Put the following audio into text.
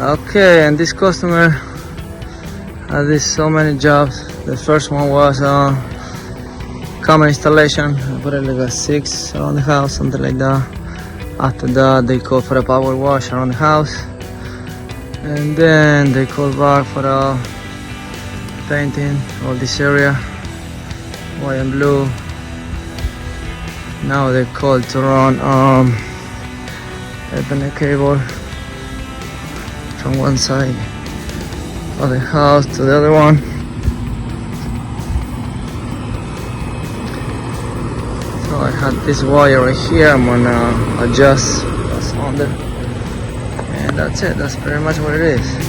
Okay, and this customer had this so many jobs. The first one was common installation. I put it like a 6 around the house, something like that. After that, they called for a power wash around the house, and then they called back for a painting all this area, white and blue. Now they called to run Ethernet cable from one side of the house to the other one. So I had this wire right here. I'm gonna adjust what's on there, and that's it. That's pretty much what it is.